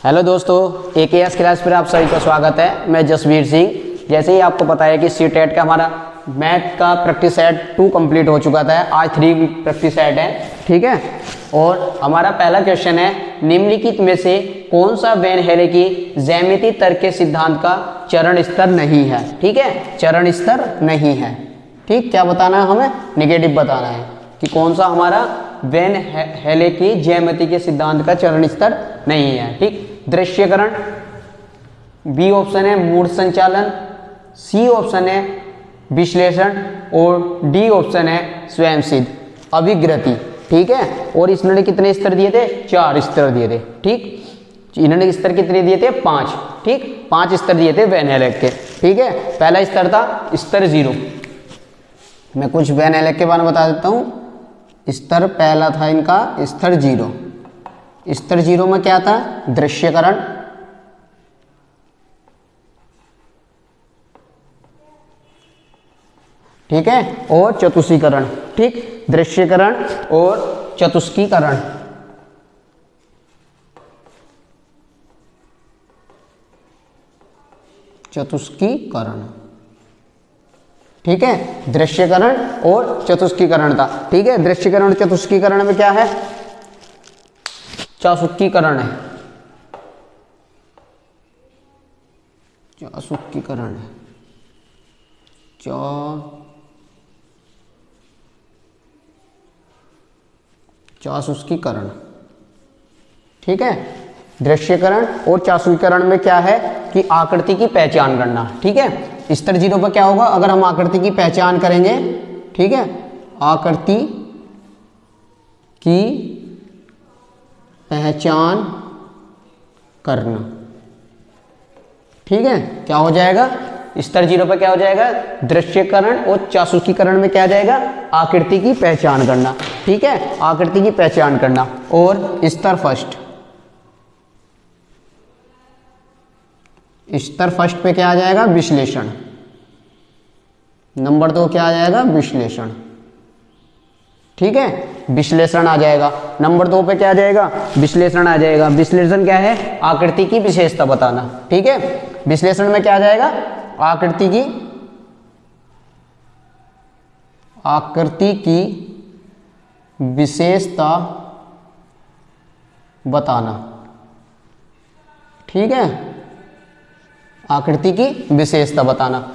Hello दोस्तों, AKS class पर आप सभी का स्वागत है। मैं जसवीर सिंह। जैसे ही आपको पता है कि सीटेट का हमारा मैथ का प्रैक्टिस सेट 2 कंप्लीट हो चुका था, आज 3 प्रैक्टिस सेट है, ठीक है। और हमारा पहला क्वेश्चन है, निम्नलिखित में से कौन सा वैन हेले की ज्यामितीय तर्क के सिद्धांत का चरण स्तर नहीं है, ठीक है। चरण स्तर नहीं है, ठीक। क्या बताना है हमें? निगेटिव बताना है कि कौन सा हमारा वैन हेले की ज्यामिति के सिद्धांत का चरण स्तर नहीं है, ठीक। दृश्यकरण, बी ऑप्शन है मूड संचालन, सी ऑप्शन है विश्लेषण और डी ऑप्शन है स्वयं सिद्ध अभिग्रति, ठीक है। और इन्होंने कितने स्तर दिए थे? 4 स्तर दिए थे, ठीक। इन्होंने स्तर कितने दिए थे? 5, ठीक। 5 स्तर दिए थे वैन हेलेक के, ठीक है। पहला स्तर था स्तर 0। मैं कुछ वैन हेलेक के बारे में बता देता हूँ। स्तर पहला था इनका स्तर 0। स्तर 0 में क्या था? दृश्यकरण, ठीक है, और चतुष्कीकरण, ठीक। दृश्यकरण और चतुष्कीकरण, चतुष्कीकरण, ठीक है। दृश्यकरण और चतुष्कीकरण था, ठीक है। दृश्यकरण और चतुष्कीकरण में क्या है? चासुकीकरण है, चासुकीकरण है, चासुकीकरण, ठीक है। दृश्यकरण और चासुकीकरण में क्या है कि आकृति की पहचान करना, ठीक है। स्तर 0 पर क्या होगा? अगर हम आकृति की पहचान करेंगे, ठीक है, आकृति की पहचान करना, ठीक है, क्या हो जाएगा? स्तर 0 पर क्या हो जाएगा? दृश्यकरण और चासुकीकरण में क्या आ जाएगा? आकृति की पहचान करना, ठीक है, आकृति की पहचान करना। और स्तर फर्स्ट, स्तर फर्स्ट पे क्या आ जाएगा? विश्लेषण। नंबर 2 क्या आ जाएगा? विश्लेषण, ठीक है, विश्लेषण आ जाएगा। नंबर 2 पे क्या आ जाएगा? विश्लेषण आ जाएगा। विश्लेषण क्या है? आकृति की विशेषता बताना, ठीक है। विश्लेषण में क्या आ जाएगा? आकृति की विशेषता बताना, ठीक है, आकृति की विशेषता बताना।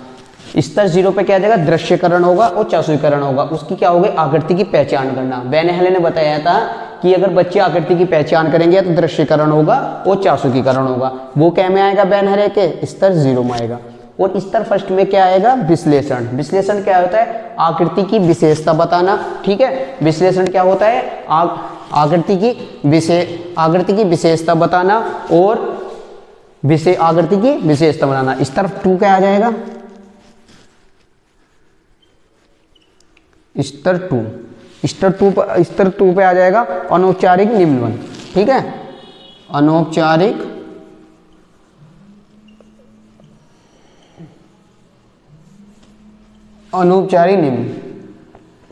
स्तर 0 पे क्या आ जाएगा? दृश्यकरण होगा और चासुकीकरण होगा। उसकी क्या होगी? आकृति की पहचान करना। वैन हेले ने बताया था कि अगर बच्चे आकृति की पहचान करेंगे तो दृश्यकरण होगा और चासुकीकरण होगा। वो क्या में आएगा? वैन हेले के स्तर 0 में आएगा। और स्तर फर्स्ट में क्या आएगा? विश्लेषण। विश्लेषण क्या होता है? आकृति की विशेषता बताना, ठीक है। विश्लेषण क्या होता है? आकृति की विशेषता बताना और आकृति की विशेषता बनाना। स्तर 2 क्या आ जाएगा? स्तर 2 पे आ जाएगा अनौपचारिक निम्न, ठीक है। अनौपचारिक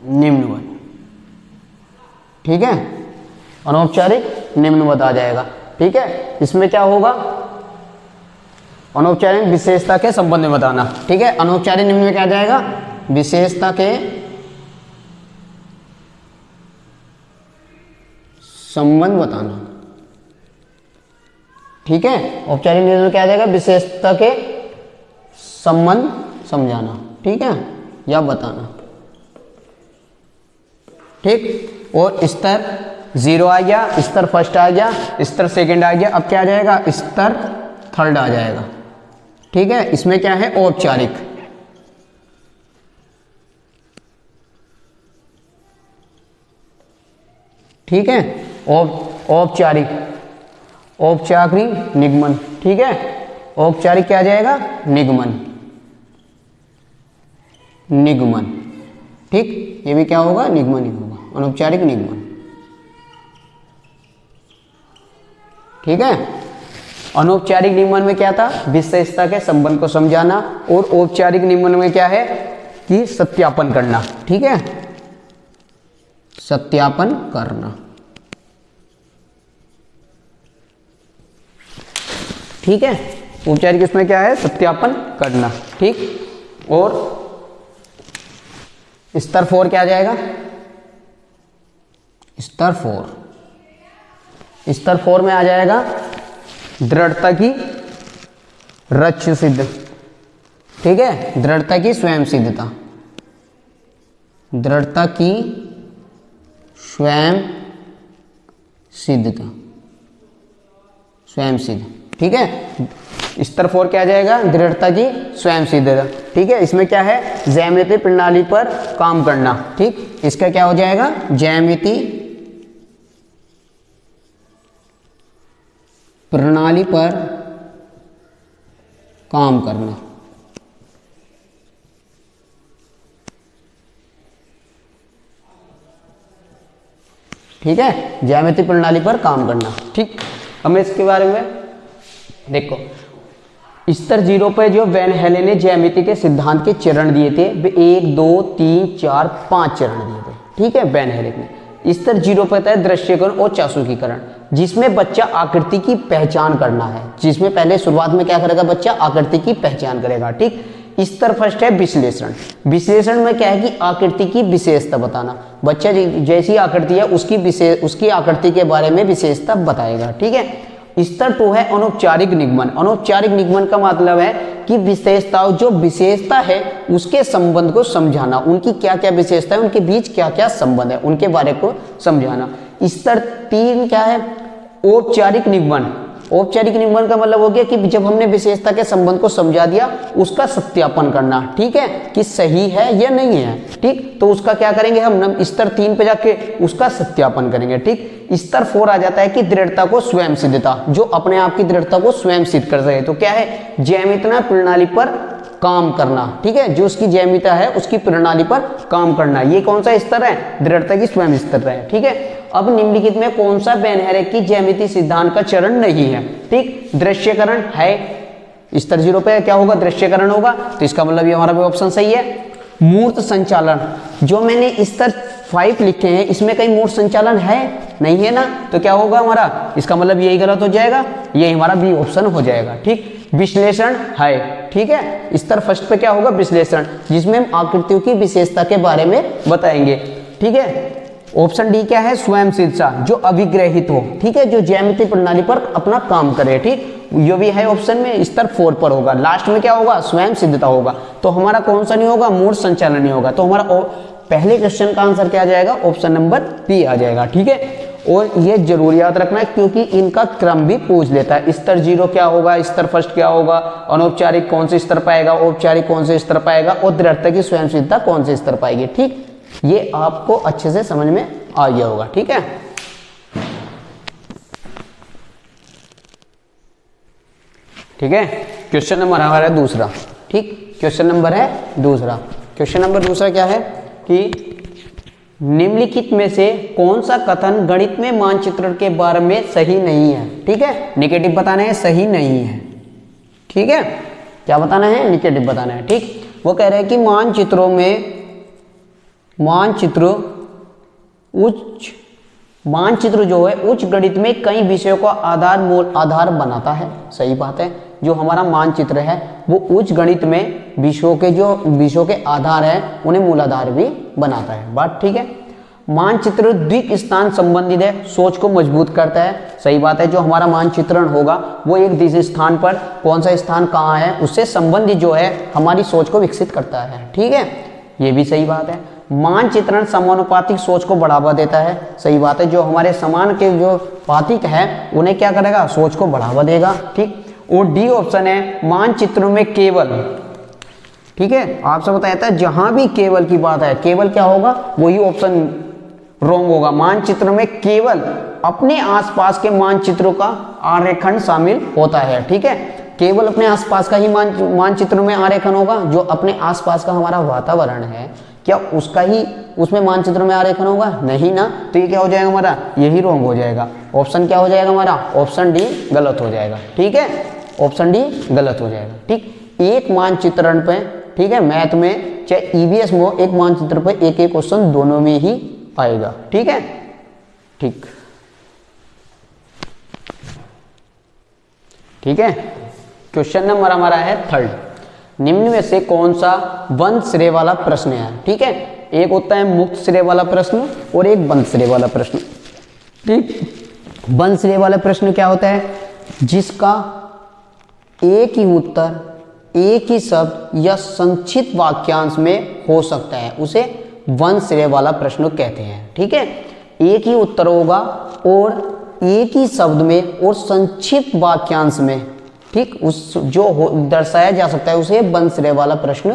निम्न, ठीक है। अनौपचारिक निम्न आ जाएगा, ठीक है। इसमें क्या होगा? अनौपचारिक विशेषता के संबंध में बताना, ठीक है। अनौपचारिक निम्न में क्या आ जाएगा? विशेषता के संबंध बताना, ठीक है। औपचारिक निम्न में क्या आ जाएगा? विशेषता के संबंध समझाना, ठीक है, या बताना, ठीक। और स्तर 0 आ गया, स्तर फर्स्ट आ गया, स्तर सेकंड आ गया। अब क्या आ जाएगा? स्तर थर्ड आ जाएगा, ठीक है। इसमें क्या है? औपचारिक, ठीक है। औपचारिक निगमन, ठीक है। औपचारिक क्या आ जाएगा? निगमन, ठीक। ये भी क्या होगा? निगमन ही होगा, अनौपचारिक निगमन, ठीक है। अनौपचारिक निगमन में क्या था? विशेषता के संबंध को समझाना। और औपचारिक निगमन में क्या है कि सत्यापन करना, ठीक है, सत्यापन करना। ठीक है, औपचारिक इसमें क्या है, सत्यापन करना। ठीक, और स्तर 4 क्या आ जाएगा, स्तर 4 में आ जाएगा दृढ़ता की रच सिद्ध। ठीक है, दृढ़ता की स्वयं सिद्धता, दृढ़ता की स्वयं सिद्धता, स्वयं सिद्ध। ठीक है, स्तर 4 क्या आ जाएगा, दृढ़ता की स्वयं सिद्धता। ठीक है, इसमें क्या है, ज्यामितीय प्रणाली पर काम करना। ठीक, इसका क्या हो जाएगा, ज्यामितीय प्रणाली पर काम करना। ठीक है, ज्यामितीय प्रणाली पर काम करना। ठीक, हमें इसके बारे में देखो, स्तर 0 पर जो वैन हेले ने ज्यामिति के सिद्धांत के चरण दिए थे, वे 1 2 3 4 5 चरण दिए थे। ठीक है, वैन हेले ने स्तर 0 पर है दृश्यकरण और चासुकीकरण, जिसमें बच्चा आकृति की पहचान करना है। जिसमें पहले शुरुआत में क्या करेगा, बच्चा आकृति की पहचान करेगा। ठीक, स्तर फर्स्ट है विश्लेषण। विश्लेषण में क्या है कि आकृति की विशेषता बताना। बच्चा जैसी आकृति है उसकी आकृति के बारे में विशेषता बताएगा। ठीक है, स्तर 2 है अनौपचारिक निगमन। अनौपचारिक निगमन का मतलब है कि विशेषताओं, जो विशेषता है उसके संबंध को समझाना, उनकी क्या क्या विशेषता है, उनके बीच क्या क्या संबंध है, उनके बारे को समझाना। स्तर 3 क्या है, औपचारिक निगमन। औपचारिक निगमन का मतलब हो गया कि जब हमने विशेषता के संबंध को समझा दिया, उसका सत्यापन करना। ठीक है, कि सही है या नहीं है। ठीक, तो उसका क्या करेंगे हम स्तर 3 पे जाके उसका सत्यापन करेंगे। ठीक, स्तर 4 आ जाता है कि दृढ़ता को स्वयं सिद्धता, जो अपने आप की दृढ़ता को स्वयं सिद्ध कर सके। तो क्या है, ज्यामितीय प्रणाली पर काम करना। ठीक है, जो उसकी ज्यामिति है उसकी प्रणाली पर काम करना। ये कौन सा स्तर है, दृढ़ता की स्वयं स्तर है। ठीक है, अब निम्नलिखित में कौन सा वैन हेले की ज्यामिति सिद्धांत का चरण नहीं है। ठीक, दृश्यकरण है। स्तर 0 पे क्या होगा, दृश्यकरण होगा, तो इसका मतलब ये हमारा भी ऑप्शन सही है। मूर्त संचालन, जो मैंने स्तर 5 लिखे हैं, इसमें कहीं मूर्त संचालन है नहीं है ना, तो क्या होगा हमारा, इसका मतलब यही गलत हो जाएगा, यही हमारा बी ऑप्शन हो जाएगा। ठीक, विश्लेषण है। ठीक है, स्तर फर्स्ट पे क्या होगा, विश्लेषण, जिसमें हम आकृतियों की विशेषता के बारे में बताएंगे। ठीक है, ऑप्शन डी क्या है, स्वयं सिद्धता, जो अभिग्रहित हो। ठीक है, जो ज्यामितीय प्रणाली पर अपना काम करे। ठीक, ये भी है ऑप्शन में, स्तर 4 पर होगा। लास्ट में क्या होगा, स्वयं सिद्धता होगा। तो हमारा कौन सा नहीं होगा, मूर्त संचालन नहीं होगा। तो हमारा पहले क्वेश्चन का आंसर क्या आ जाएगा, ऑप्शन नंबर बी आ जाएगा। ठीक है, और ये जरूर याद रखना है क्योंकि इनका क्रम भी पूछ लेता है। स्तर 0 क्या होगा, स्तर फर्स्ट क्या होगा, अनौपचारिक कौन से स्तर पाएगा, औपचारिक कौन से स्तर पाएगा, और दृढ़ता की स्वयं सिद्धता कौन से स्तर पाएगी। ठीक, ये आपको अच्छे से समझ में आ गया होगा। ठीक है, ठीक है, क्वेश्चन नंबर हमारा है दूसरा। ठीक, क्वेश्चन नंबर है दूसरा। क्वेश्चन नंबर दूसरा क्या है कि निम्नलिखित में से कौन सा कथन गणित में मानचित्रण के बारे में सही नहीं है। ठीक है, निगेटिव बताना है, सही नहीं है। ठीक है, क्या बताना है, निगेटिव बताना है। ठीक, वो कह रहे हैं कि मानचित्र जो है उच्च गणित में कई विषयों का आधार बनाता है। सही बात है, जो हमारा मानचित्र है वो उच्च गणित में विषयों के आधार है, उन्हें मूलाधार भी बनाता है। बात ठीक है। मानचित्र द्विक स्थान संबंधित है, सोच को मजबूत करता है। सही बात है, जो हमारा मानचित्रण होगा वो एक दिशा स्थान पर कौन सा स्थान कहाँ है उससे संबंधित जो है हमारी सोच को विकसित करता है। ठीक है, ये भी सही बात है। मानचित्रण समानुपातिक सोच को बढ़ावा देता है। सही बात है, जो हमारे समान के जो पातिक है उन्हें क्या करेगा, सोच को बढ़ावा देगा। ठीक, और डी ऑप्शन है मानचित्र में केवल। ठीक है, आपसे बताया था जहां भी केवल की बात है, केवल क्या होगा, वही ऑप्शन रॉन्ग होगा। मानचित्र में केवल अपने आसपास के मानचित्रों का आरेखन शामिल होता है। ठीक है, केवल अपने आसपास का ही मानचित्र में आरेखन होगा। जो अपने आसपास का हमारा वातावरण है क्या उसका ही उसमें मानचित्र में आरेखन होगा, नहीं ना। तो ये क्या हो जाएगा हमारा, यही रॉन्ग हो जाएगा। ऑप्शन क्या हो जाएगा हमारा, ऑप्शन डी गलत हो जाएगा। ठीक है, ऑप्शन डी गलत हो जाएगा। ठीक, एक मानचित्रण पे, ठीक है, मैथ में चाहे ईवीएस में हो, एक मानचित्र पे एक एक क्वेश्चन दोनों में ही आएगा। ठीक है, ठीक ठीक है। क्वेश्चन नंबर हमारा है 3rd, निम्न में से कौन सा बंद सिरे वाला प्रश्न है। ठीक है, एक होता है मुक्त सिरे वाला प्रश्न और एक बंद सिरे वाला प्रश्न। ठीक, बंद सिरे वाला प्रश्न क्या होता है, जिसका एक ही उत्तर एक ही शब्द या संक्षिप्त वाक्यांश में हो सकता है, उसे बंद सिरे वाला प्रश्न कहते हैं। ठीक है, एक ही उत्तर होगा और एक ही शब्द में और संक्षिप्त वाक्यांश में, ठीक, उस जो दर्शाया जा सकता है उसे बंद सिरे वाला प्रश्न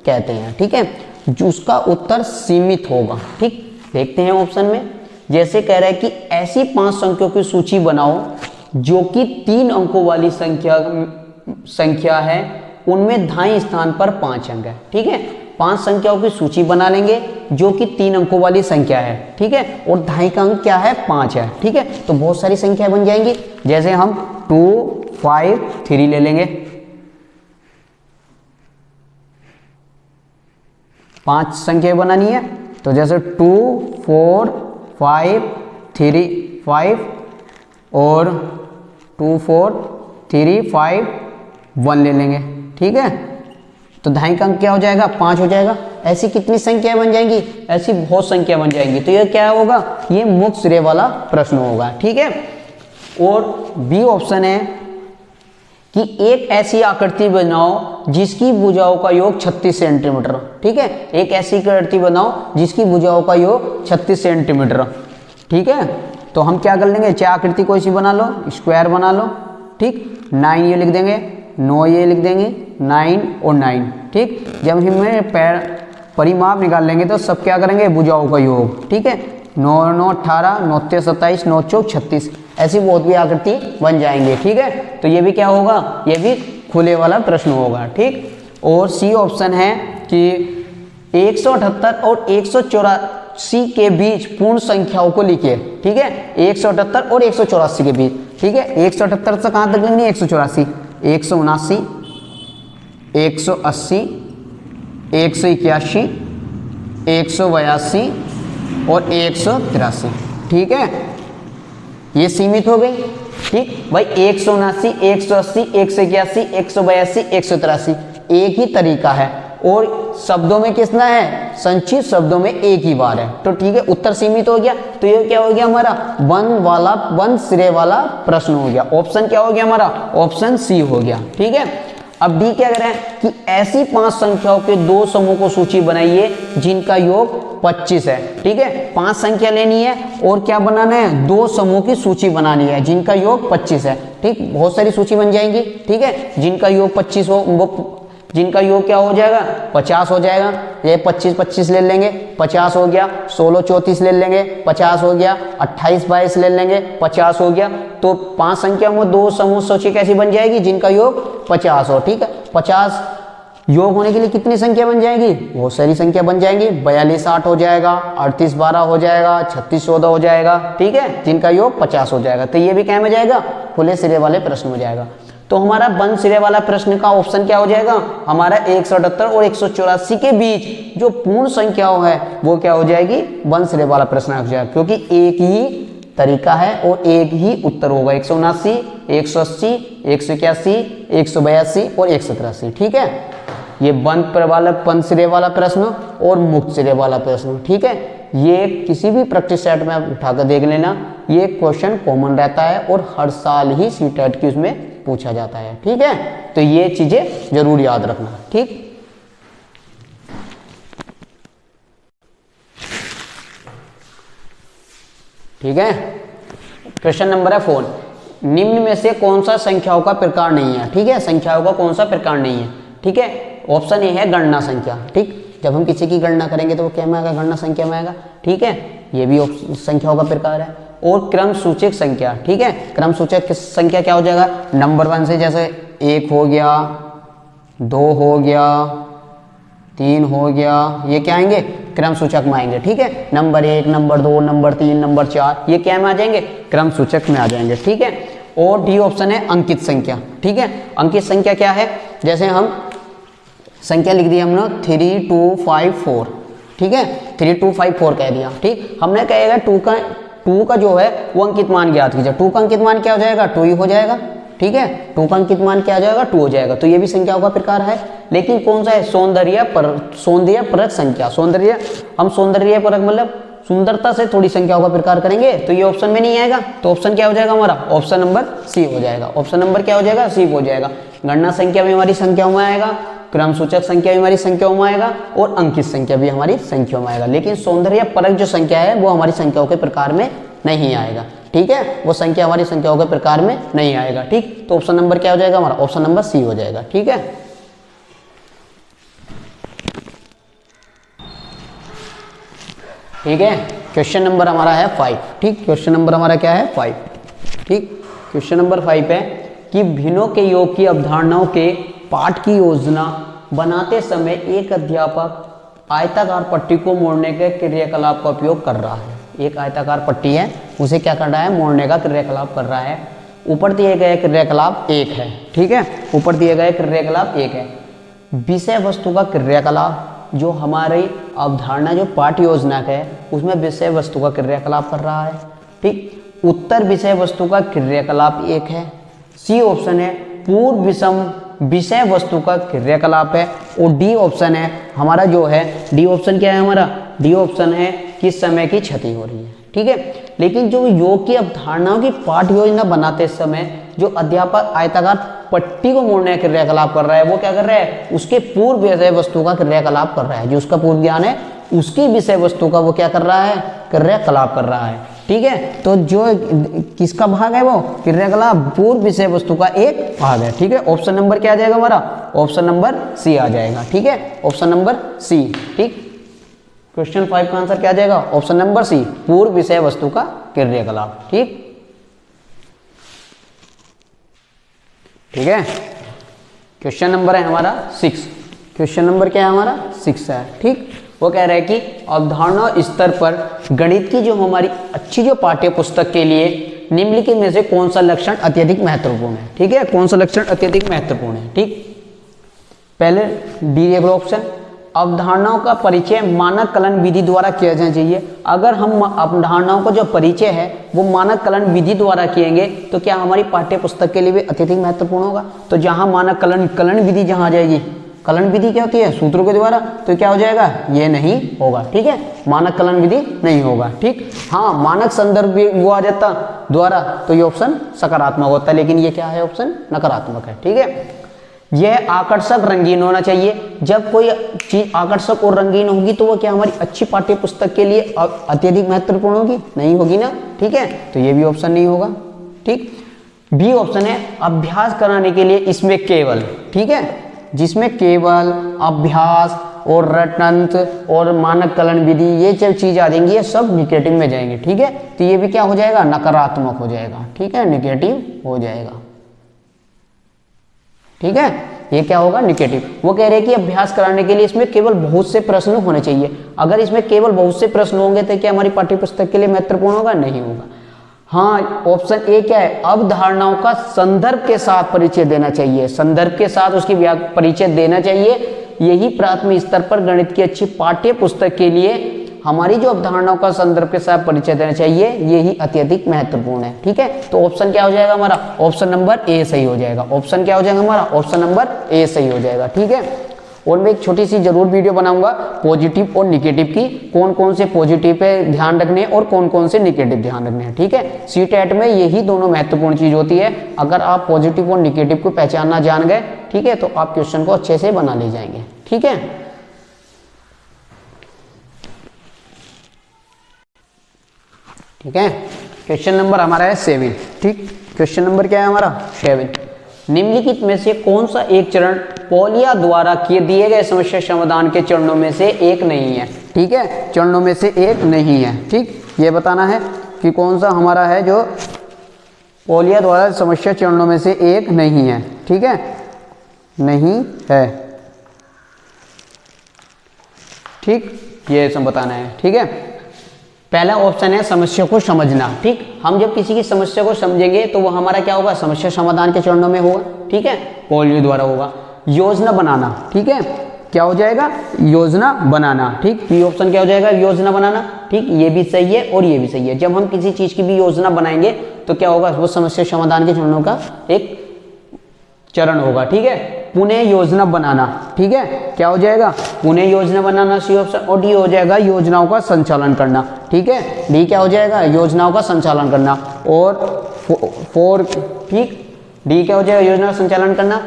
कहते हैं। ठीक है, जो उसका उत्तर सीमित होगा। ठीक, देखते हैं ऑप्शन में, जैसे कह रहा है कि ऐसी 5 संख्याओं की सूची बनाओ जो कि 3 अंकों वाली संख्या है, उनमें दाईं स्थान पर 5 अंक है। ठीक है, 5 संख्याओं की सूची बना लेंगे जो कि 3 अंकों वाली संख्या है। ठीक है, और दाईं का अंक क्या है, 5 है। ठीक है, तो बहुत सारी संख्या बन जाएंगी, जैसे हम 2, 5, 3 ले लेंगे। 5 संख्या बनानी है, तो जैसे 2, 4, 5, 3, 5 और 2, 4, 3, 5, 1 ले लेंगे। ठीक है, तो दाईं का अंक क्या हो जाएगा, 5 हो जाएगा। ऐसी कितनी संख्याएं बन जाएंगी, ऐसी बहुत संख्या बन जाएंगी। तो ये क्या होगा, ये मुक्त सिरे वाला प्रश्न होगा। ठीक है, और बी ऑप्शन है कि एक ऐसी आकृति बनाओ जिसकी भुजाओं का योग 36 सेंटीमीटर। ठीक है, एक ऐसी आकृति बनाओ जिसकी भुजाओं का योग 36 सेंटीमीटर। ठीक है, तो हम क्या कर लेंगे, चाहे आकृति कोई सी बना लो, स्क्वायर बना लो। ठीक, 9 ये लिख देंगे, 9 ये लिख देंगे, 9 और 9। ठीक, जब हमें परिमाप निकाल लेंगे तो सब क्या करेंगे, भुजाओं का योग। ठीक है, 9 9 18, 9 3 27, 9 4 36, ऐसी बहुत भी आकृति बन जाएंगे। ठीक है, तो ये भी क्या होगा, ये भी खुले वाला प्रश्न होगा। ठीक, और सी ऑप्शन है कि 178 और 184 के बीच पूर्ण संख्याओं को लिखिए। ठीक है, 178 और 184 के बीच। ठीक है, 178 से कहाँ तक लेंगे, 184, 179, 180, 181, 182 और 183। ठीक है, ये सीमित हो गई। ठीक भाई, 179, 180, 181, 182, 183 एक ही तरीका है, और शब्दों में कितना है, संक्षिप्त शब्दों में एक ही बार है। तो ठीक है, उत्तर सीमित हो गया। तो ये क्या हो गया हमारा, बंद सिरे वाला प्रश्न हो गया। ऑप्शन क्या हो गया हमारा, ऑप्शन सी हो गया। ठीक है, अब डी क्या कह रहे हैं कि ऐसी 5 संख्याओं के 2 समूह को सूची बनाइए जिनका योग 25 है। ठीक है, 5 संख्या लेनी है और क्या बनाना है, 2 समूह की सूची बनानी है जिनका योग 25 है। ठीक, बहुत सारी सूची बन जाएंगी। ठीक है, जिनका योग 25 हो, वो जिनका योग क्या हो जाएगा, 50 हो जाएगा। ये 25 25 ले लेंगे, 50 हो गया। 16 34 ले लेंगे, 50 हो गया। 28 22 ले लेंगे, 50 हो गया। तो 5 संख्या में 2 समूह सूची कैसी बन जाएगी, जिनका योग 50 हो। ठीक है, 50 योग होने के लिए कितनी संख्या बन जाएगी, बहुत सारी संख्या बन जाएंगी। 42 8 हो जाएगा, 38 12 हो जाएगा, 36 14 हो जाएगा। ठीक है, जिनका योग 50 हो जाएगा। तो ये भी क्या में जाएगा, खुले सिरे वाले प्रश्न में जाएगा। तो हमारा बंद सिरे वाला प्रश्न का ऑप्शन क्या हो जाएगा, हमारा 178 और 184 के बीच जो पूर्ण संख्याओं है वो क्या हो जाएगी, बंद सिरे वाला प्रश्न हो जाएगा, क्योंकि एक ही तरीका है और एक ही उत्तर होगा। 179, 180, 181, 182 और 183। ठीक है, ये बंद सिरे वाला प्रश्न और मुक्त सिरे वाला प्रश्न। ठीक है, ये किसी भी प्रैक्टिस सेट में आप उठाकर देख लेना, ये क्वेश्चन कॉमन रहता है और हर साल ही सीटेट की उसमें पूछा जाता है। ठीक है, तो ये चीजें जरूर याद रखना। ठीक, ठीक है, क्वेश्चन नंबर है 4, निम्न में से कौन सा संख्याओं का प्रकार नहीं है। ठीक है, संख्याओं का कौन सा प्रकार नहीं है। ठीक है, ऑप्शन ए है गणना संख्या। ठीक, जब हम किसी की गणना करेंगे तो वो क्या में आएगा, गणना संख्या में आएगा। ठीक है, ये भी संख्याओं का प्रकार है। और क्रम सूचक संख्या। ठीक है, क्रम सूचक संख्या क्या हो जाएगा, नंबर 1 से, जैसे 1 हो गया, 2 हो गया, 3 हो गया, ये क्या आएंगे, क्रम सूचक में आएंगे। ठीक है, नंबर 1, नंबर 2, नंबर 3, नंबर 4, ये क्या में आ जाएंगे, क्रम सूचक में आ जाएंगे। ठीक है, और डी ऑप्शन है अंकित संख्या। ठीक है, अंकित संख्या क्या है, जैसे हम संख्या लिख दी हमने 3 2 5 4। ठीक है, 3 2 5 4 कह दिया। ठीक, हमने कहेगा 2 का जो है वो अंकित मान ज्ञात कीजिए। 2 का अंकित मान क्या हो जाएगा, 2 ही हो जाएगा। ठीक है, 2 का अंकित मान क्या आ जाएगा 2 हो जाएगा। तो ये भी संख्याओं का प्रकार है, लेकिन कौन सा है सौंदर्य परक संख्या। हम सौंदर्य परक मतलब सुंदरता से थोड़ी संख्याओं का प्रकार करेंगे तो ये ऑप्शन में नहीं आएगा। तो ऑप्शन क्या हो जाएगा हमारा, ऑप्शन नंबर सी हो जाएगा। ऑप्शन नंबर क्या हो जाएगा, सी हो जाएगा। गणना संख्या भी हमारी संख्याओं में आएगा, क्रम सूचक संख्या भी हमारी संख्याओं में आएगा और अंकित संख्या भी हमारी संख्याओं में आएगा, लेकिन सौंदर्य परक जो संख्या है वो हमारी संख्याओं के प्रकार में नहीं आएगा। ठीक है, वो संख्या हमारी संख्याओं के प्रकार में नहीं आएगा। ठीक, तो ऑप्शन नंबर क्या हो जाएगा हमारा, ऑप्शन नंबर सी हो जाएगा। ठीक है, ठीक है। क्वेश्चन नंबर हमारा है 5। ठीक, क्वेश्चन नंबर हमारा क्या है 5। ठीक, क्वेश्चन नंबर 5 है कि भिन्नों के योग की अवधारणाओं के पाठ की योजना बनाते समय एक अध्यापक आयताकार पट्टी को मोड़ने के क्रियाकलाप का उपयोग कर रहा है। एक आयताकार पट्टी है, उसे क्या कर रहा है, मोड़ने का क्रियाकलाप कर रहा है। ऊपर दिए गए क्रियाकलाप 1 है। ठीक है, ऊपर दिए गए क्रियाकलाप 1 है। विषय वस्तु का क्रियाकलाप जो हमारी अवधारणा जो पाठ योजना है उसमें विषय वस्तु का क्रियाकलाप कर रहा है। ठीक, उत्तर विषय वस्तु का क्रियाकलाप 1 है। सी ऑप्शन है पूर्व विषम विषय वस्तु का क्रियाकलाप है। और डी ऑप्शन है हमारा जो है, डी ऑप्शन क्या है हमारा, डी ऑप्शन है किस समय की क्षति हो रही है। ठीक है, लेकिन जो योग की अवधारणाओं की पाठ योजना बनाते समय जो अध्यापक आयताकार पट्टी को मोड़ने का क्रियाकलाप कर रहा है वो क्या कर रहा है, उसके पूर्व विषय वस्तु का क्रियाकलाप कर रहा है। जो उसका पूर्व ज्ञान है उसकी विषय वस्तु का वो क्या कर रहा है, क्रियाकलाप कर रहा है। ठीक है, तो जो किसका भाग है वो क्रियाकलाप पूर्व विषय वस्तु का एक भाग है। ठीक है, ऑप्शन नंबर क्या आ जाएगा हमारा, ऑप्शन नंबर सी आ जाएगा। ठीक है, ऑप्शन नंबर सी। ठीक, क्वेश्चन 5 का आंसर क्या आ जाएगा, ऑप्शन नंबर सी, पूर्व विषय वस्तु का क्रियाकलाप। ठीक, ठीक है। क्वेश्चन नंबर है हमारा 6। क्वेश्चन नंबर क्या है हमारा 6 है। ठीक, वो कह रहा है कि अवधारणा स्तर पर गणित की जो हमारी अच्छी जो पाठ्य पुस्तक के लिए निम्नलिखित में से कौन सा लक्षण अत्यधिक महत्वपूर्ण है। ठीक है, कौन सा लक्षण अत्यधिक महत्वपूर्ण है। ठीक, पहले डी ऑप्शन, अवधारणाओं का परिचय मानक कलन विधि द्वारा किया जाना चाहिए। अगर हम अवधारणाओं का जो परिचय है वो मानक कलन विधि द्वारा किएंगे तो क्या हमारी पाठ्य पुस्तक के लिए भी अत्यधिक महत्वपूर्ण होगा। तो जहां मानक कलन विधि जहां आ जाएगी, कलन विधि क्या होती है, सूत्रों के द्वारा, तो क्या हो जाएगा, ये नहीं होगा। ठीक है, मानक कलन विधि नहीं होगा। ठीक, हाँ मानक संदर्भ वो आ जाता द्वारा तो ये ऑप्शन सकारात्मक होता है, लेकिन ये क्या है, ऑप्शन नकारात्मक है। ठीक है, यह आकर्षक रंगीन होना चाहिए। जब कोई चीज आकर्षक और रंगीन होगी तो वो क्या हमारी अच्छी पाठ्य पुस्तक के लिए अत्यधिक महत्वपूर्ण होगी, नहीं होगी ना। ठीक है, तो ये भी ऑप्शन नहीं होगा। ठीक, बी ऑप्शन है अभ्यास कराने के लिए इसमें केवल, ठीक है, जिसमें केवल अभ्यास और रटंत्र और मानक कलन विधि ये जब चीज आ जाएंगी ये सब निगेटिव में जाएंगे। ठीक है, तो ये भी क्या हो जाएगा, नकारात्मक हो जाएगा। ठीक है, निगेटिव हो जाएगा। ठीक है, ये क्या होगा, निगेटिव। वो कह रहे हैं कि अभ्यास कराने के लिए इसमें केवल बहुत से प्रश्न होने चाहिए। अगर इसमें केवल बहुत से प्रश्न होंगे तो क्या हमारी पाठ्य पुस्तक के लिए महत्वपूर्ण होगा, नहीं होगा। हाँ, ऑप्शन ए क्या है, अवधारणाओं का संदर्भ के साथ परिचय देना चाहिए, संदर्भ के साथ उसकी परिचय देना चाहिए। यही प्राथमिक स्तर पर गणित की अच्छी पाठ्य पुस्तक के लिए हमारी जो अवधारणाओं का संदर्भ के साथ परिचय देना चाहिए, यही अत्यधिक महत्वपूर्ण है। ठीक है, तो ऑप्शन क्या हो जाएगा हमारा, ऑप्शन नंबर ए सही हो जाएगा। ऑप्शन क्या हो जाएगा हमारा, ऑप्शन नंबर ए सही हो जाएगा। ठीक है, और मैं एक छोटी सी जरूर वीडियो बनाऊंगा पॉजिटिव और निगेटिव की, कौन कौन से पॉजिटिव पे ध्यान रखने और कौन कौन से निगेटिव ध्यान रखने हैं। ठीक है, सीटेट में यही दोनों महत्वपूर्ण चीज होती है। अगर आप पॉजिटिव और निगेटिव को पहचानना जान गए, ठीक है, तो आप क्वेश्चन को अच्छे से बना ले जाएंगे। ठीक है, ठीक है, क्वेश्चन नंबर हमारा है 7। ठीक, क्वेश्चन नंबर क्या है हमारा 7। निम्नलिखित में से कौन सा एक चरण पोलिया द्वारा किए दिए गए समस्या समाधान के चरणों में से एक नहीं है। ठीक है, चरणों में से एक नहीं है। ठीक, ये बताना है कि कौन सा हमारा है जो पोलिया द्वारा समस्या चरणों में से एक नहीं है। ठीक है, नहीं है। ठीक, ये सब बताना है। ठीक है, पहला ऑप्शन है समस्या को समझना। ठीक, हम जब किसी की समस्या को समझेंगे तो वो हमारा क्या होगा, समस्या समाधान के चरणों में होगा। ठीक है, पोलियो द्वारा होगा। योजना बनाना, ठीक है, क्या हो जाएगा, योजना बनाना। ठीक, ये ऑप्शन क्या हो जाएगा, योजना बनाना। ठीक, ये भी सही है और ये भी सही है। जब हम किसी चीज की भी योजना बनाएंगे तो क्या होगा, वो समस्या समाधान के चरणों का एक चरण होगा, ठीक है। पुनः योजना बनाना, ठीक है, क्या हो जाएगा, पुनः योजना बनाना सी ऑप्शन, और डी हो जाएगा योजनाओं का संचालन करना, ठीक है। डी क्या हो जाएगा, योजनाओं का संचालन करना, और फोर, ठीक, डी क्या हो जाएगा, योजना का संचालन करना,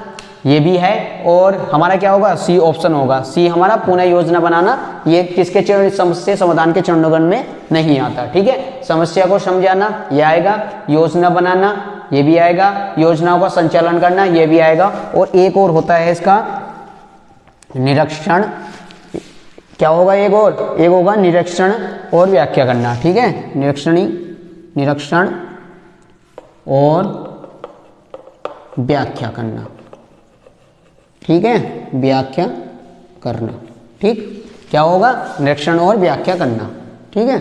ये भी है। और हमारा क्या होगा, सी ऑप्शन होगा, सी हमारा पुनः योजना बनाना, ये किसके चरण, समस्या समाधान के चरणों में नहीं आता, ठीक है। समस्या को समझाना ये आएगा, योजना बनाना ये भी आएगा, योजनाओं का संचालन करना ये भी आएगा, और एक और होता है इसका निरीक्षण, क्या होगा, एक होगा निरीक्षण और व्याख्या करना, ठीक है। निरीक्षण और व्याख्या करना, ठीक है, व्याख्या करना, ठीक, क्या होगा, निरीक्षण और व्याख्या करना, ठीक है।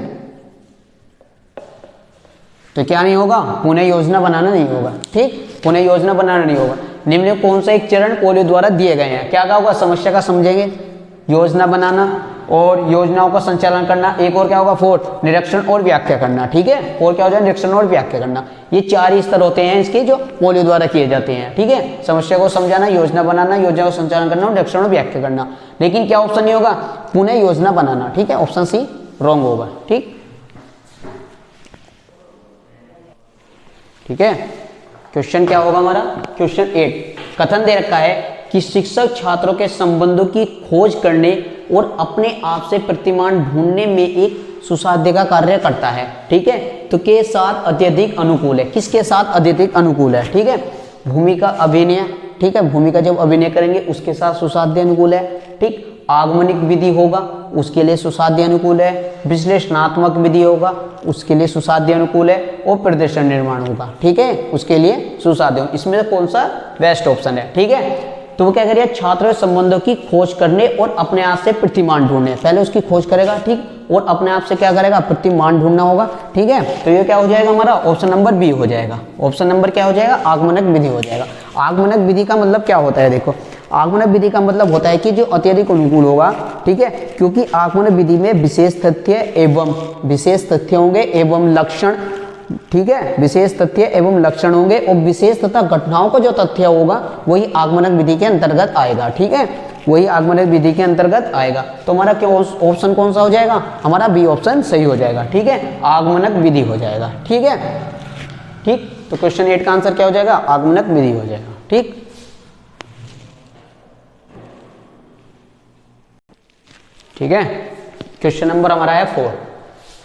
तो क्या नहीं होगा, पुनः योजना बनाना नहीं होगा, ठीक, पुनः योजना बनाना नहीं होगा। निम्न में कौन सा एक चरण पोलियो द्वारा दिए गए हैं, क्या होगा, समस्या का समझेंगे, योजना बनाना और योजनाओं का संचालन करना, एक और क्या होगा, फोर्थ, निरीक्षण और व्याख्या करना, ठीक है। और क्या हो जाएगा, निरीक्षण और व्याख्या करना, ये 4 ही स्तर होते हैं इसके जो पोलियो द्वारा किए जाते हैं, ठीक है। समस्या को समझाना, योजना बनाना, योजना का संचालन करना और निरीक्षण और व्याख्या करना। लेकिन क्या ऑप्शन नहीं होगा, पुनः योजना बनाना, ठीक है, ऑप्शन सी रॉन्ग होगा, ठीक, ठीक है। क्वेश्चन क्या होगा हमारा, क्वेश्चन 8, कथन दे रखा है कि शिक्षक छात्रों के संबंधों की खोज करने और अपने आप से प्रतिमान ढूंढने में एक सुसाध्य का कार्य करता है, ठीक है। तो के साथ अत्यधिक अनुकूल है, किसके साथ अत्यधिक अनुकूल है, ठीक है, भूमिका अभिनय, ठीक है, भूमिका जब अभिनय करेंगे उसके साथ सुसाध्य अनुकूल है, ठीक। आगमनिक विधि होगा उसके लिए सुसाध्य अनुकूल है, विश्लेषणात्मक विधि होगा उसके लिए सुसाध्य अनुकूल है, और प्रदर्शन निर्माण होगा, ठीक है, उसके लिए सुसाध्य। इसमें से कौन सा बेस्ट ऑप्शन है, ठीक है। तो वो क्या करेगा, छात्र संबंधों की खोज करने और अपने आप से प्रतिमान ढूंढने, पहले उसकी खोज करेगा, ठीक, और अपने आप से क्या करेगा, प्रतिमान ढूंढना होगा, ठीक है। तो ये क्या हो जाएगा हमारा, ऑप्शन नंबर बी हो जाएगा, ऑप्शन नंबर क्या हो जाएगा, आगमनक विधि हो जाएगा। आगमनक विधि का मतलब क्या होता है, देखो, आगमनक विधि का मतलब होता है कि जो अत्यधिक अनुकूल होगा, ठीक है, क्योंकि आगमनक विधि में विशेष तथ्य होंगे एवं लक्षण, ठीक है, विशेष तथ्य एवं लक्षण होंगे, और विशेष तथा घटनाओं का जो तथ्य होगा वही आगमनक विधि के अंतर्गत आएगा, ठीक है, वही आगमनक विधि के अंतर्गत आएगा। तो हमारा क्या ऑप्शन कौन सा हो जाएगा, हमारा बी ऑप्शन सही हो जाएगा, ठीक है, आगमनक विधि हो जाएगा, ठीक है, ठीक। तो क्वेश्चन 8 का आंसर क्या हो जाएगा, आगमनक विधि हो जाएगा, ठीक, ठीक है। क्वेश्चन नंबर हमारा है 4,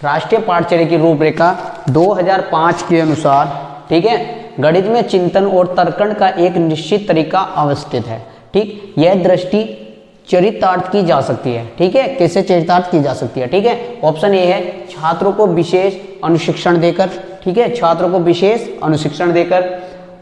राष्ट्रीय पाठ्यचर्या की रूपरेखा 2005 के अनुसार, ठीक है, गणित में चिंतन और तर्कण का एक निश्चित तरीका अवस्थित है, ठीक। यह दृष्टि चरितार्थ की जा सकती है, ठीक है, कैसे चरितार्थ की जा सकती है, ठीक है। ऑप्शन ए है छात्रों को विशेष अनुशिक्षण देकर, ठीक है, छात्रों को विशेष अनुशिक्षण देकर,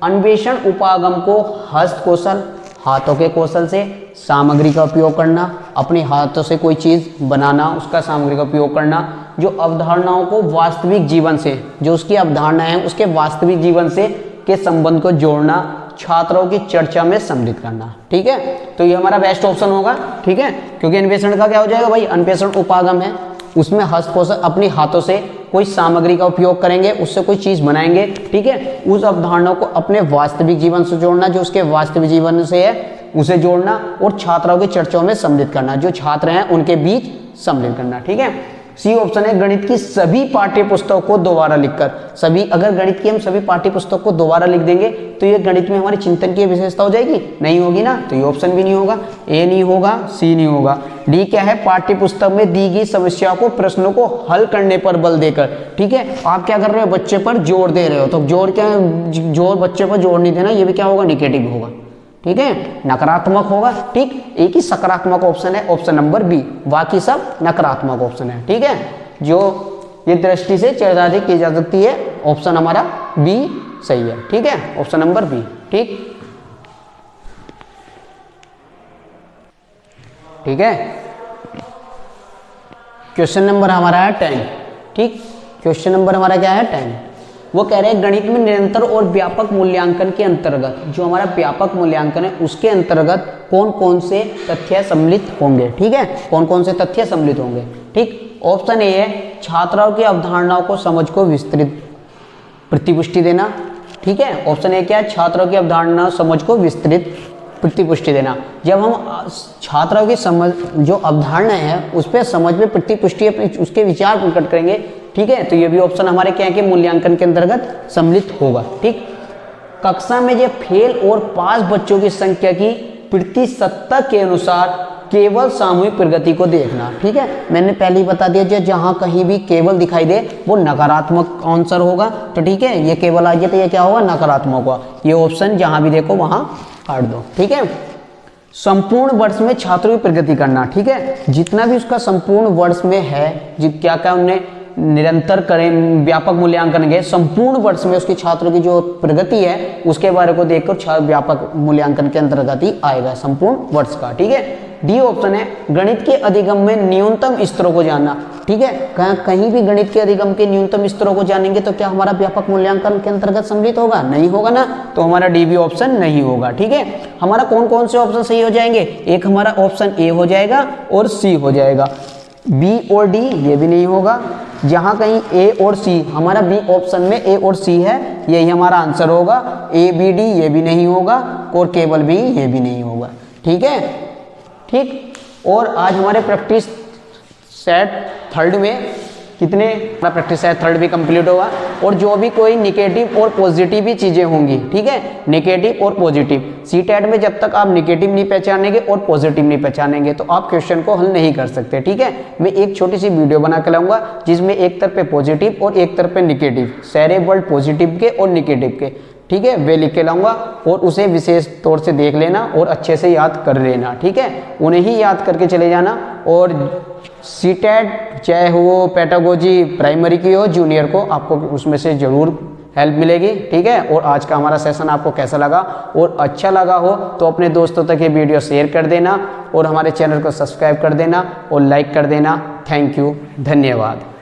अन्वेषण उपागम को हस्त कौशल, हाथों के कौशल से सामग्री का उपयोग करना, अपने हाथों से कोई चीज़ बनाना, उसका सामग्री का उपयोग करना, जो अवधारणाओं को वास्तविक जीवन से, जो उसकी अवधारणा है उसके वास्तविक जीवन से के संबंध को जोड़ना, छात्रों की चर्चा में सम्मिलित करना, ठीक है। तो ये हमारा बेस्ट ऑप्शन होगा, ठीक है, क्योंकि अन्वेषण का क्या हो जाएगा भाई, अन्वेषण उपागम है, उसमें हस्त कौशल, अपने हाथों से कोई सामग्री का उपयोग करेंगे, उससे कोई चीज़ बनाएंगे, ठीक है, उस अवधारणा को अपने वास्तविक जीवन से जोड़ना, जो उसके वास्तविक जीवन से है उसे जोड़ना, और छात्रों की चर्चाओं में सम्मिलित करना, जो छात्र हैं उनके बीच सम्मिलित करना, ठीक है। सी ऑप्शन है गणित की सभी पाठ्य पुस्तकों को दोबारा लिखकर, सभी, अगर गणित की हम सभी पाठ्य पुस्तकों को दोबारा लिख देंगे तो ये गणित में हमारी चिंतन की विशेषता हो जाएगी, नहीं होगी ना, तो ये ऑप्शन भी नहीं होगा, ए नहीं होगा, सी नहीं होगा। डी क्या है, पाठ्य पुस्तक में दी गई समस्या को, प्रश्नों को हल करने पर बल देकर, ठीक है। आप क्या कर रहे हो, बच्चे पर जोर दे रहे हो, तो जोर क्या, जोर बच्चे पर जोर नहीं देना, ये भी क्या होगा, निगेटिव होगा, ठीक है, नकारात्मक होगा, ठीक। एक ही सकारात्मक ऑप्शन है, ऑप्शन नंबर बी, बाकी सब नकारात्मक ऑप्शन है, ठीक है। जो ये दृष्टि से चरितार्थ की जा सकती है, ऑप्शन हमारा बी सही है, ठीक है, ऑप्शन नंबर बी, ठीक, ठीक है। क्वेश्चन नंबर हमारा है 10, ठीक, क्वेश्चन नंबर हमारा क्या है 10। वो कह रहे हैं गणित में निरंतर और व्यापक मूल्यांकन के अंतर्गत, जो हमारा व्यापक मूल्यांकन है उसके अंतर्गत कौन कौन से तथ्य सम्मिलित होंगे, ठीक है, कौन कौन से तथ्य सम्मिलित होंगे, ठीक। ऑप्शन ए है छात्रों की अवधारणाओं को, समझ को विस्तृत प्रतिपुष्टि देना, ठीक है, ऑप्शन ए क्या है, छात्रों की अवधारणा समझ को विस्तृत प्रतिपुष्टि देना। जब हम छात्रों की समझ जो अवधारणा है उस पर समझ में प्रतिपुष्टि उसके विचार प्रकट करेंगे, ठीक है, तो ये भी ऑप्शन हमारे क्या है कि मूल्यांकन के अंतर्गत सम्मिलित होगा। ठीक, कक्षा में जो फेल और पास बच्चों की संख्या की प्रतिशतता के अनुसार केवल सामूहिक प्रगति को देखना। ठीक है, मैंने पहले ही बता दिया जो जहां कहीं भी केवल दिखाई दे वो नकारात्मक आंसर होगा, तो ठीक है, ये केवल आ गया तो ये क्या होगा, नकारात्मक होगा। ये ऑप्शन जहां भी देखो वहां काट दो। ठीक है, संपूर्ण वर्ष में छात्रों की प्रगति करना। ठीक है, जितना भी उसका संपूर्ण वर्ष में है क्या क्या उन्हें निरंतर करें, व्यापक मूल्यांकन करेंगे, संपूर्ण वर्ष में उसके छात्रों की जो प्रगति है उसके बारे को देखकर व्यापक मूल्यांकन के अंतर्गत ही आएगा संपूर्ण वर्ष का। ठीक है, डी ऑप्शन है गणित के अधिगम में न्यूनतम स्तरों को जानना। ठीक है, कहीं भी गणित के अधिगम के न्यूनतम स्तरों को जानेंगे तो क्या हमारा व्यापक मूल्यांकन के अंतर्गत सम्मिलित होगा, नहीं होगा ना, तो हमारा डी भी ऑप्शन नहीं होगा। ठीक है, हमारा कौन कौन से ऑप्शन सही हो जाएंगे, एक हमारा ऑप्शन ए हो जाएगा और सी हो जाएगा, बी और डी ये भी नहीं होगा। जहां कहीं ए और सी, हमारा बी ऑप्शन में ए और सी है, यही हमारा आंसर होगा। ए बी डी ये भी नहीं होगा और केवल बी ये भी नहीं होगा। ठीक है, ठीक, और आज हमारे प्रैक्टिस सेट थर्ड में कितने, हमारा प्रैक्टिस सेट थर्ड भी कंप्लीट होगा, और जो भी कोई निगेटिव और पॉजिटिव भी चीज़ें होंगी, ठीक है, निगेटिव और पॉजिटिव, सीटेट में जब तक आप निगेटिव नहीं पहचानेंगे और पॉजिटिव नहीं पहचानेंगे तो आप क्वेश्चन को हल नहीं कर सकते। ठीक है, मैं एक छोटी सी वीडियो बना के लाऊंगा जिसमें एक तरफ पे पॉजिटिव और एक तरफ पे निगेटिव, सारे वर्ड पॉजिटिव के और निगेटिव के, ठीक है, वे लिख के लाऊंगा और उसे विशेष तौर से देख लेना और अच्छे से याद कर लेना। ठीक है, उन्हें ही याद करके चले जाना, और सीटेट चाहे वो पेडागोजी प्राइमरी की हो जूनियर को, आपको उसमें से ज़रूर हेल्प मिलेगी। ठीक है, और आज का हमारा सेशन आपको कैसा लगा, और अच्छा लगा हो तो अपने दोस्तों तक ये वीडियो शेयर कर देना और हमारे चैनल को सब्सक्राइब कर देना और लाइक कर देना। थैंक यू, धन्यवाद।